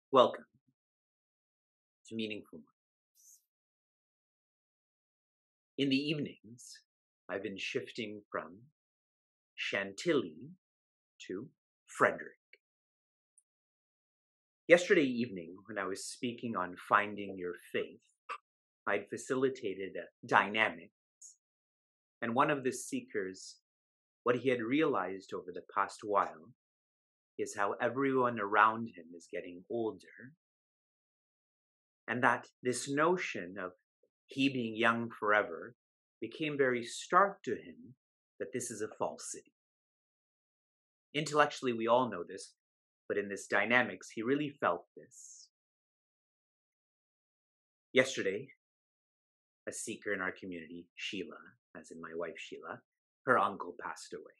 Welcome to Meaningful Moments. In the evenings, I've been shifting from Chantilly to Frederick. Yesterday evening, when I was speaking on finding your faith, I'd facilitated a dynamic, and one of the seekers, what he had realized over the past while, is how everyone around him is getting older, and that this notion of he being young forever became very stark to him that this is a falsity. Intellectually, we all know this, but in this dynamics, he really felt this. Yesterday, a seeker in our community, Sheila, as in my wife Sheila, her uncle passed away.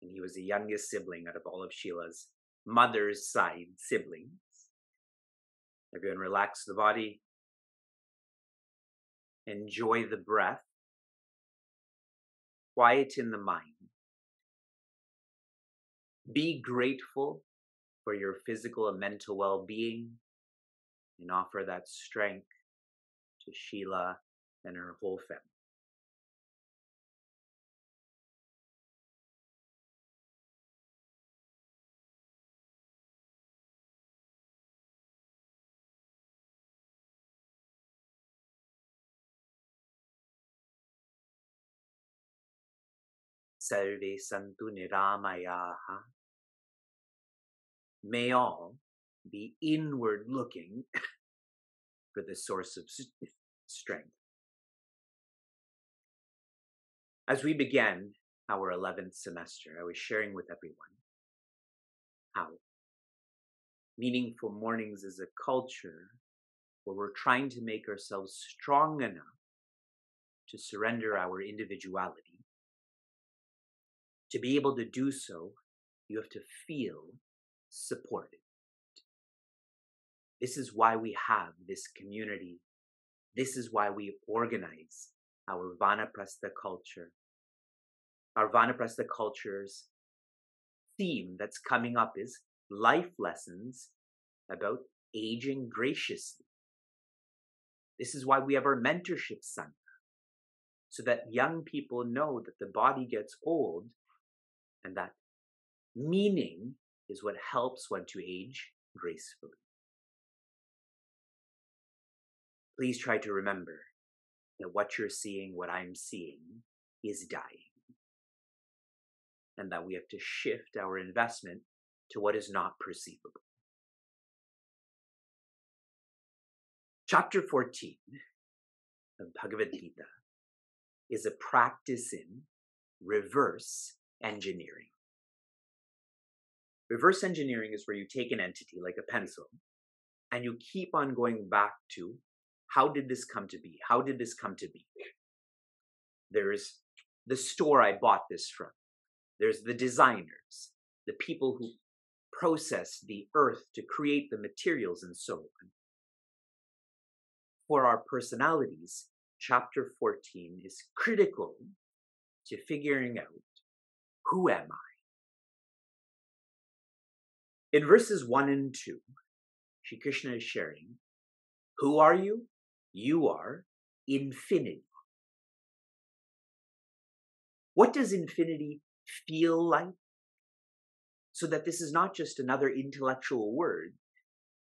And he was the youngest sibling out of all of Sheila's mother's side siblings. Everyone relax the body. Enjoy the breath. Quiet in the mind. Be grateful for your physical and mental well-being and offer that strength to Sheila and her whole family. Sarve santu niramayaha. May all be inward looking for the source of strength. As we began our 11th semester, I was sharing with everyone how Meaningful Mornings is a culture where we're trying to make ourselves strong enough to surrender our individuality. To be able to do so, you have to feel supported. This is why we have this community. This is why we organize our Vanaprastha culture. Our Vanaprastha culture's theme that's coming up is life lessons about aging graciously. This is why we have our mentorship sangha, so that young people know that the body gets old and that meaning is what helps one to age gracefully. Please try to remember that what you're seeing, what I'm seeing, is dying. And that we have to shift our investment to what is not perceivable. Chapter 14 of Bhagavad Gita is a practice in reverse engineering. Reverse engineering is where you take an entity like a pencil and you keep on going back to how did this come to be? How did this come to be? There's the store I bought this from. There's the designers, the people who process the earth to create the materials and so on. For our personalities, chapter 14 is critical to figuring out, who am I? In verses 1 and 2, Shri Krishna is sharing, who are you? You are infinity. What does infinity feel like? So that this is not just another intellectual word.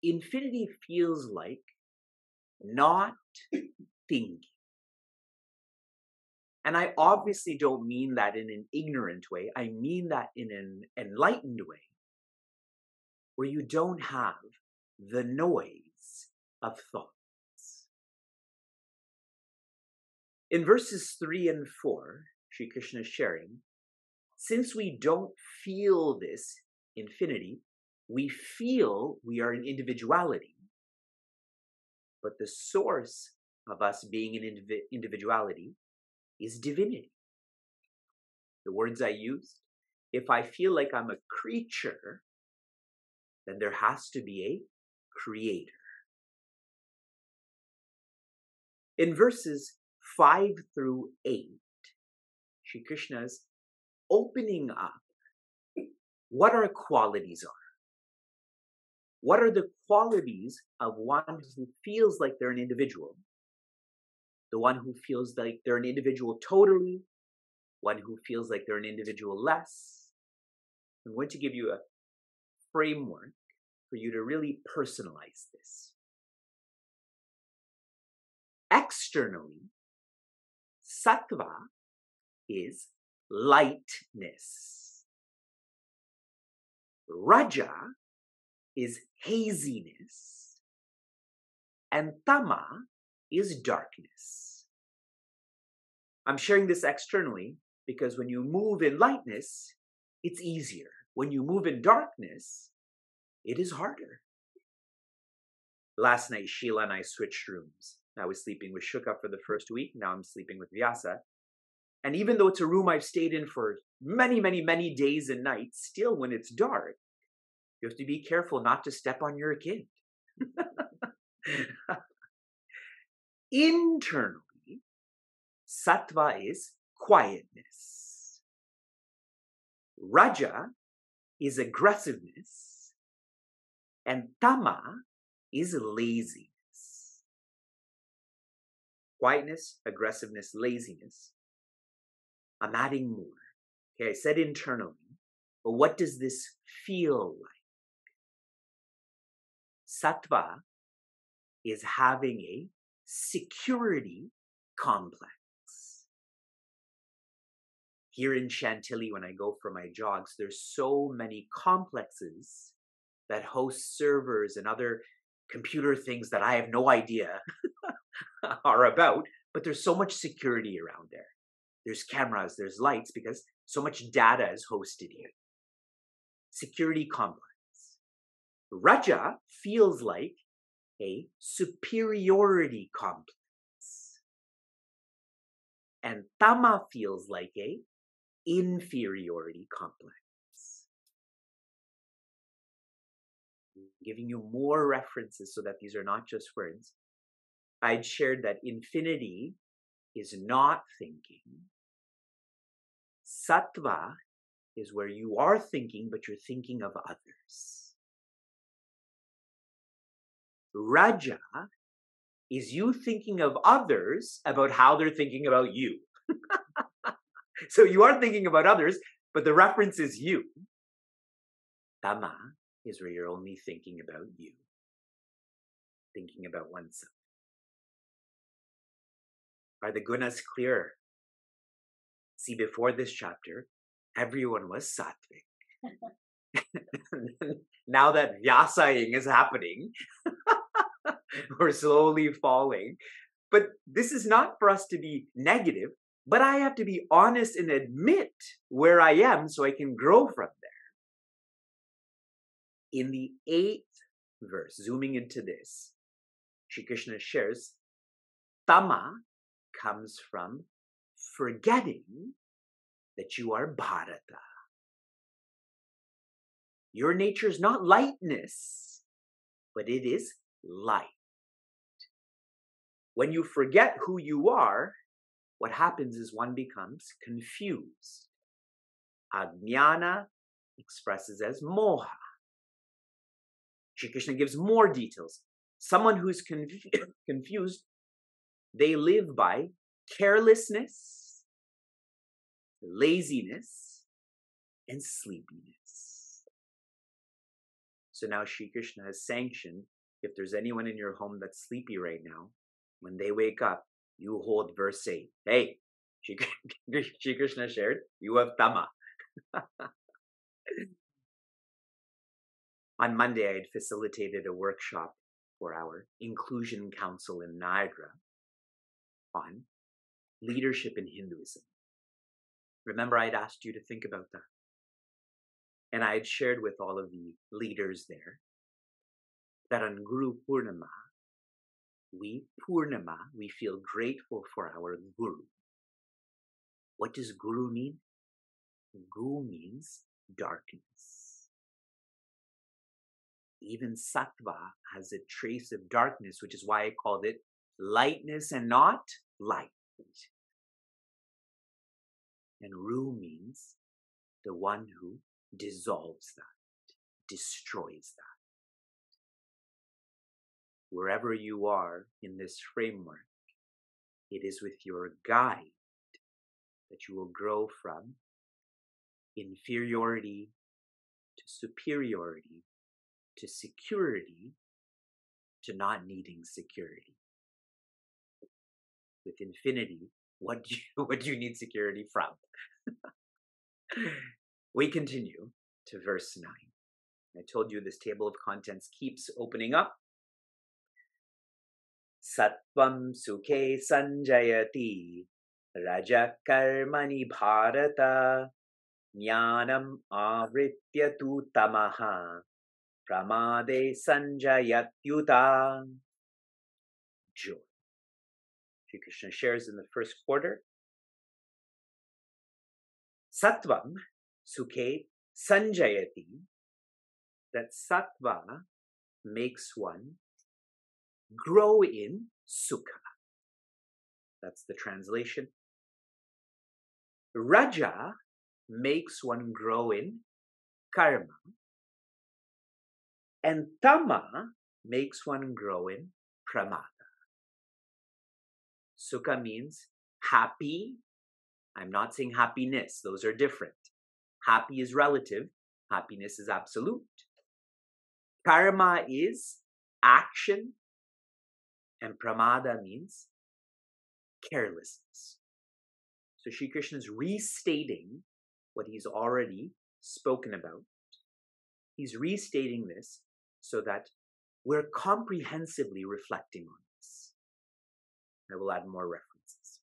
Infinity feels like not thinking. And I obviously don't mean that in an ignorant way. I mean that in an enlightened way, where you don't have the noise of thoughts. In verses 3 and 4, Shri Krishna is sharing, since we don't feel this infinity, we feel we are an individuality. But the source of us being an individuality is divinity. The words I used, if I feel like I'm a creature, then there has to be a creator. In verses 5 through 8, Shri Krishna's opening up what our qualities are. What are the qualities of one who feels like they're an individual? The one who feels like they're an individual totally, one who feels like they're an individual less. I'm going to give you a framework for you to really personalize this. Externally, sattva is lightness. Raja is haziness. And tama is darkness. I'm sharing this externally because when you move in lightness, it's easier. When you move in darkness, it is harder. Last night, Sheila and I switched rooms. I was sleeping with Shuka for the first week. Now I'm sleeping with Vyasa. And even though it's a room I've stayed in for many, many, many days and nights, still when it's dark, you have to be careful not to step on your kid. Internally, sattva is quietness. Raja is aggressiveness. And tama is laziness. Quietness, aggressiveness, laziness. I'm adding more. Okay, I said internally, but what does this feel like? Sattva is having a security complex. Here in Chantilly, when I go for my jogs, there's so many complexes that host servers and other computer things that I have no idea are about, but there's so much security around there. There's cameras, there's lights, because so much data is hosted here. Security complex. Raja feels like a superiority complex. And tama feels like a inferiority complex. I'm giving you more references so that these are not just words. I'd shared that infinity is not thinking. Sattva is where you are thinking, but you're thinking of others. Raja is you thinking of others about how they're thinking about you. So you are thinking about others, but the reference is you. Tama is where you're only thinking about you. Thinking about oneself. Are the gunas clear? See, before this chapter, everyone was sattvic. Now that vyasaing is happening, we're slowly falling. But this is not for us to be negative, but I have to be honest and admit where I am so I can grow from there. In the 8th verse, zooming into this, Shri Krishna shares, tama comes from forgetting that you are Bharata. Your nature is not lightness, but it is light. When you forget who you are, what happens is one becomes confused. Ajnana expresses as moha. Shri Krishna gives more details. Someone who's confused, they live by carelessness, laziness, and sleepiness. So now Shri Krishna has sanctioned, if there's anyone in your home that's sleepy right now, when they wake up, you hold verse 8. Hey, Shri Krishna shared, you have tama. On Monday, I had facilitated a workshop for our Inclusion Council in Niagara on leadership in Hinduism. Remember, I'd asked you to think about that. And I had shared with all of the leaders there that on Guru Purnima, we feel grateful for our Guru. What does Guru mean? Guru means darkness. Even sattva has a trace of darkness, which is why I called it lightness and not light. And Ru means the one who dissolves that, destroys that. wherever you are in this framework, it is with your guide that you will grow from inferiority to superiority to security to not needing security. With infinity, what do you need security from? We continue to verse 9. I told you this table of contents keeps opening up. Sattvam sukhe sanjayati raja karmani bharata jnanam avritya tu tamaha pramade sanjayatyuta. Joy. Sri Krishna shares in the first quarter. Sattvam sukhe sanjayati, that sattva makes one grow in sukha. That's the translation. Raja makes one grow in karma. And tama makes one grow in pramada. Sukha means happy. I'm not saying happiness. Those are different. Happy is relative. Happiness is absolute. Karma is action. And pramada means carelessness. So Sri Krishna is restating what he's already spoken about. He's restating this so that we're comprehensively reflecting on this. I will add more references.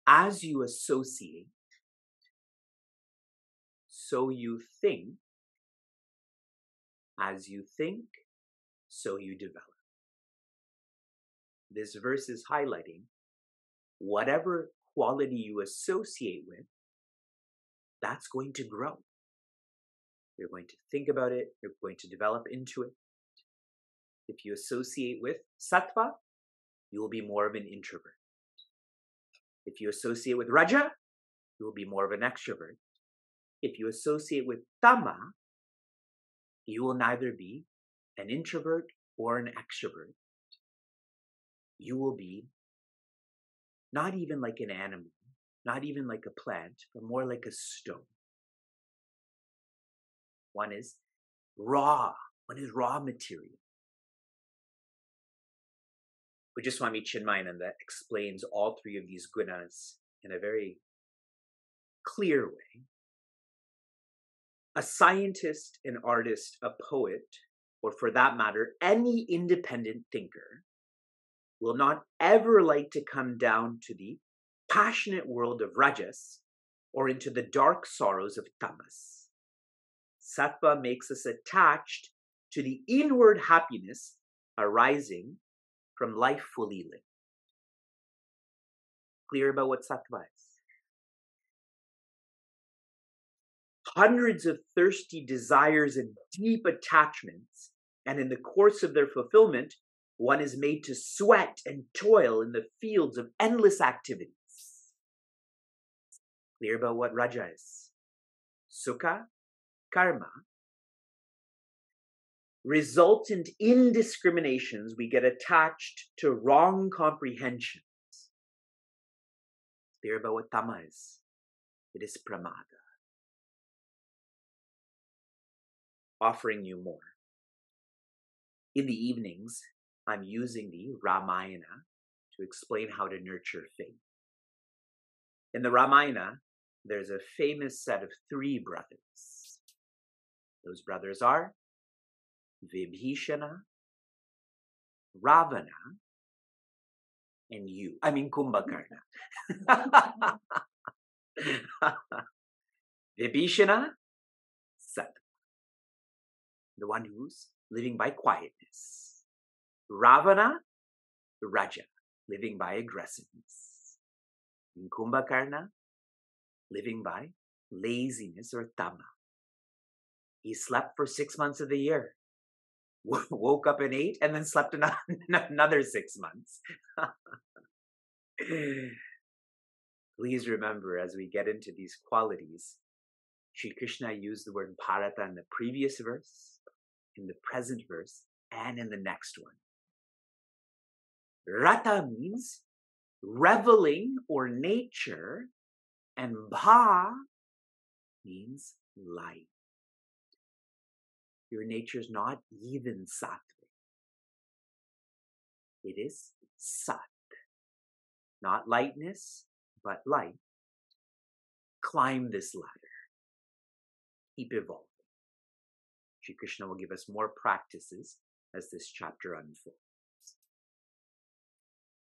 As you associate, so you think. As you think, so you develop. This verse is highlighting whatever quality you associate with, that's going to grow. You're going to think about it. You're going to develop into it. If you associate with sattva, you will be more of an introvert. If you associate with raja, you will be more of an extrovert. If you associate with tama, you will neither be an introvert or an extrovert. You will be not even like an animal, not even like a plant, but more like a stone. One is raw. One is raw material. Ujjaswami Chinmayananda explains all three of these gunas in a very clear way. A scientist, an artist, a poet, or for that matter, any independent thinker will not ever like to come down to the passionate world of rajas or into the dark sorrows of tamas. Sattva makes us attached to the inward happiness arising from life fully lived. Clear about what sattva is? Hundreds of thirsty desires and deep attachments, and in the course of their fulfillment, one is made to sweat and toil in the fields of endless activities. Clear about what raja is? Sukha, karma, resultant indiscriminations, we get attached to wrong comprehensions. Clear about what tama is? It is pramada. Offering you more. In the evenings, I'm using the Ramayana to explain how to nurture faith. In the Ramayana, there's a famous set of three brothers. Those brothers are Vibhishana, Ravana, and Kumbhakarna. Vibhishana, Sattva, the one who's living by quietness. Ravana, Raja, living by aggressiveness. And Kumbhakarna, living by laziness or tama. He slept for 6 months of the year. Woke up and ate and then slept another 6 months. Please remember, as we get into these qualities, Sri Krishna used the word bharata in the previous verse. in the present verse and in the next one. Rata means reveling or nature, and bha means light. Your nature is not even sattvic. It is sat. Not lightness, but light. Climb this ladder. Keep evolving. Shri Krishna will give us more practices as this chapter unfolds.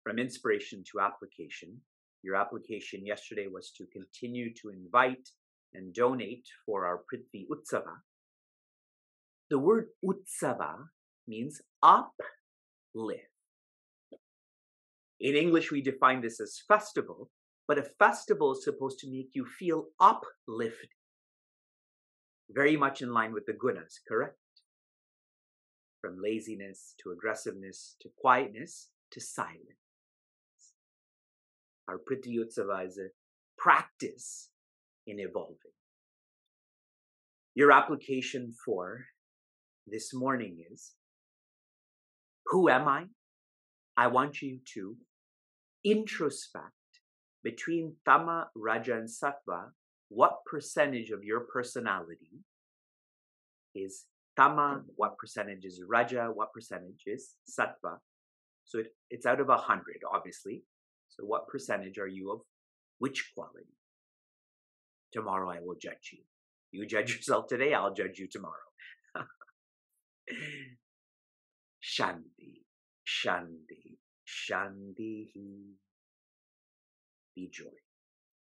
From inspiration to application, your application yesterday was to continue to invite and donate for our Prithvi Utsava. The word Utsava means uplift. In English, we define this as festival, but a festival is supposed to make you feel uplifted. Very much in line with the gunas, correct? From laziness to aggressiveness to quietness to silence. Our Prithvi Utsava is a practice in evolving. Your application for this morning is, who am I? I want you to introspect between Tama, Raja, and Sattva. What percentage of your personality is Tama? What percentage is Raja? What percentage is Sattva? So it's out of 100, obviously. So what percentage are you of which quality? Tomorrow I will judge you. You judge yourself today, I'll judge you tomorrow. Shanti, Shanti, Shanti. Be joy.